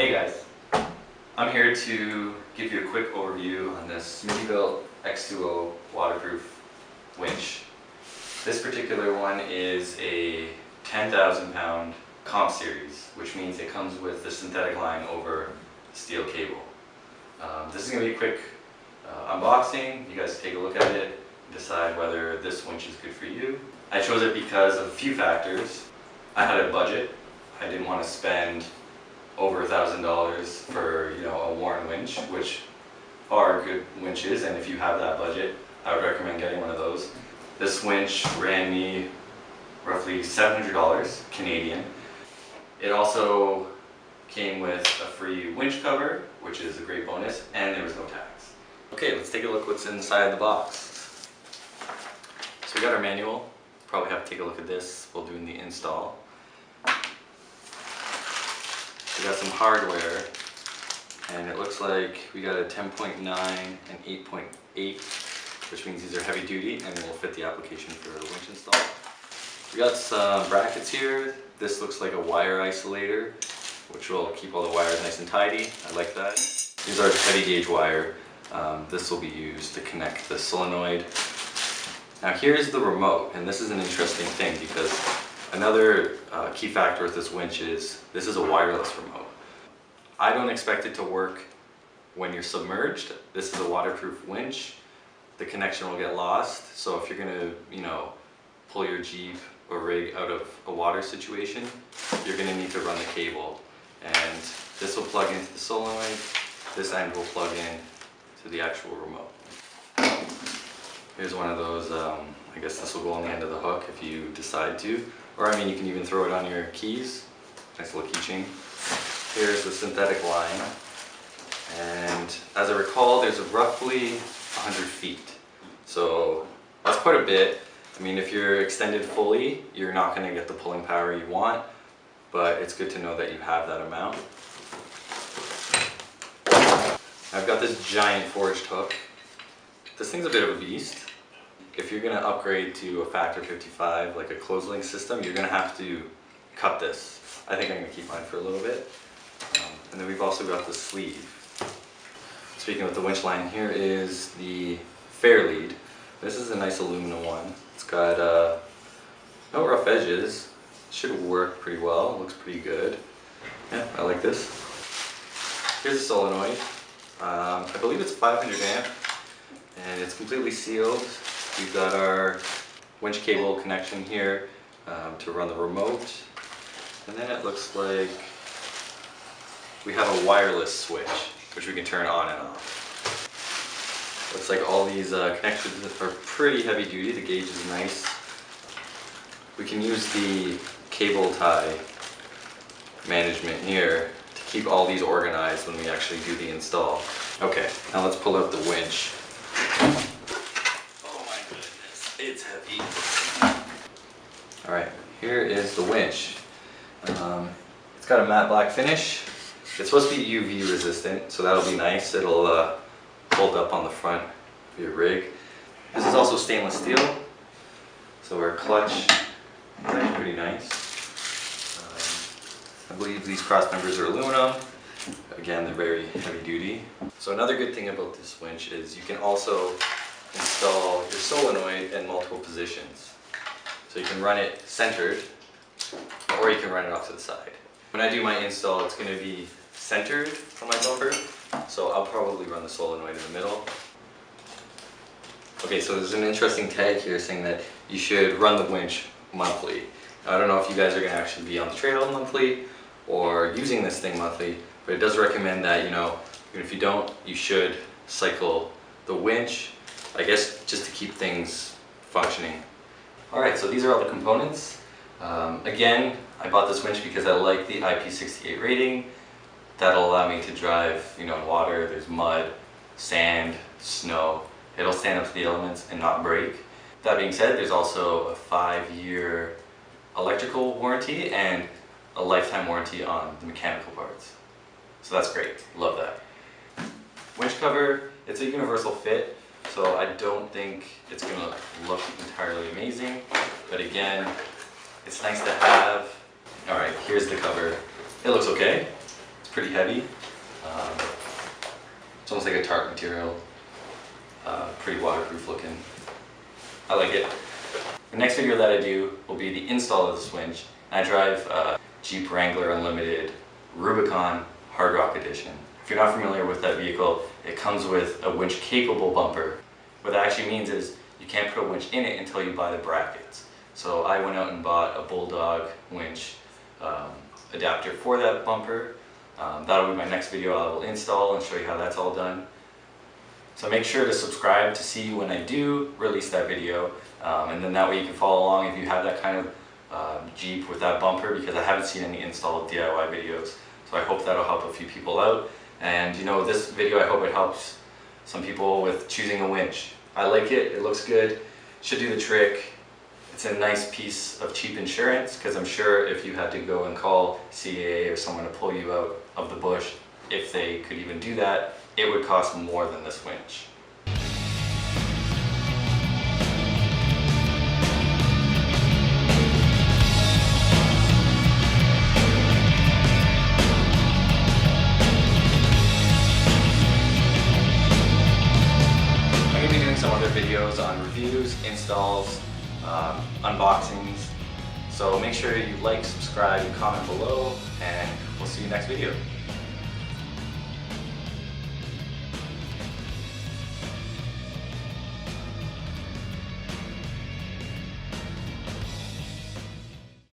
Hey guys, I'm here to give you a quick overview on this Smittybilt X20 waterproof winch. This particular one is a 10,000 pound comp series, which means it comes with the synthetic line over steel cable. This is going to be a quick unboxing. You guys take a look at it and decide whether this winch is good for you. I chose it because of a few factors. I had a budget. I didn't want to spend over $1,000 for a worn winch, which are good winches, and if you have that budget, I would recommend getting one of those. This winch ran me roughly $700 Canadian. It also came with a free winch cover, which is a great bonus, and there was no tax. Okay, let's take a look what's inside the box. So we got our manual. Probably have to take a look at this while doing the install. We got some hardware, and it looks like we got a 10.9 and 8.8, which means these are heavy duty and will fit the application for the winch install. We got some brackets here. This looks like a wire isolator, which will keep all the wires nice and tidy. I like that. These are heavy gauge wire. This will be used to connect the solenoid. Now here's the remote, and this is an interesting thing because another key factor with this winch is this is a wireless remote. I don't expect it to work when you're submerged. This is a waterproof winch. The connection will get lost. So if you're gonna, pull your Jeep or rig out of a water situation, you're gonna need to run the cable. And this will plug into the solenoid. This end will plug in to the actual remote. Here's one of those, I guess this will go on the end of the hook if you decide to. Or you can even throw it on your keys. Nice little keychain. Here's the synthetic line. And as I recall, there's roughly 100 feet. So that's quite a bit. If you're extended fully, you're not going to get the pulling power you want, but it's good to know that you have that amount. I've got this giant forged hook. This thing's a bit of a beast. If you're going to upgrade to a factor 55, like a closed link system, you're going to have to cut this. I think I'm going to keep mine for a little bit. And then we've also got the sleeve. Speaking of the winch line, here is the fair lead. This is a nice aluminum one. It's got no rough edges. Should work pretty well. Looks pretty good. Yeah, I like this. Here's the solenoid. I believe it's 500 amp, and it's completely sealed. We've got our winch cable connection here to run the remote, and then it looks like we have a wireless switch which we can turn on and off. Looks like all these connections are pretty heavy duty. The gauge is nice. We can use the cable tie management here to keep all these organized when we actually do the install. Okay, now let's pull out the winch. It's heavy. Alright, here is the winch. It's got a matte black finish. It's supposed to be UV resistant, so that'll be nice. It'll hold up on the front of your rig. This is also stainless steel, so our clutch is actually pretty nice. I believe these cross members are aluminum. Again, they're very heavy duty. So another good thing about this winch is you can also install your solenoid in multiple positions. So you can run it centered, or you can run it off to the side. When I do my install, it's going to be centered on my bumper, so I'll probably run the solenoid in the middle. Okay, so there's an interesting tag here saying that you should run the winch monthly. Now, I don't know if you guys are going to actually be on the trail monthly or using this thing monthly, but it does recommend that, even if you don't, you should cycle the winch, I guess just to keep things functioning. Alright, so these are all the components. Again, I bought this winch because I like the IP68 rating. That'll allow me to drive, in water. There's mud, sand, snow. It'll stand up to the elements and not break. That being said, there's also a 5-year electrical warranty and a lifetime warranty on the mechanical parts. So that's great, love that. Winch cover, it's a universal fit. So I don't think it's going to look entirely amazing, but again, it's nice to have. Alright, here's the cover. It looks okay. It's pretty heavy. It's almost like a tarp material. Pretty waterproof looking. I like it. The next video that I do will be the install of this winch. I drive Jeep Wrangler Unlimited Rubicon Hard Rock Edition. If you're not familiar with that vehicle, it comes with a winch capable bumper. What that actually means is you can't put a winch in it until you buy the brackets. So I went out and bought a Bulldog winch adapter for that bumper. That'll be my next video I will install and show you how that's all done. So make sure to subscribe to see when I do release that video, and then that way you can follow along if you have that kind of Jeep with that bumper, because I haven't seen any install DIY videos. So I hope that'll help a few people out. And you know, this video, I hope it helps some people with choosing a winch. I like it, it looks good, should do the trick. It's a nice piece of cheap insurance, because I'm sure if you had to go and call CAA or someone to pull you out of the bush, if they could even do that, it would cost more than this winch. I'm going to be doing some other videos on reviews, installs, unboxings. So make sure you like, subscribe, and comment below, and we'll see you next video.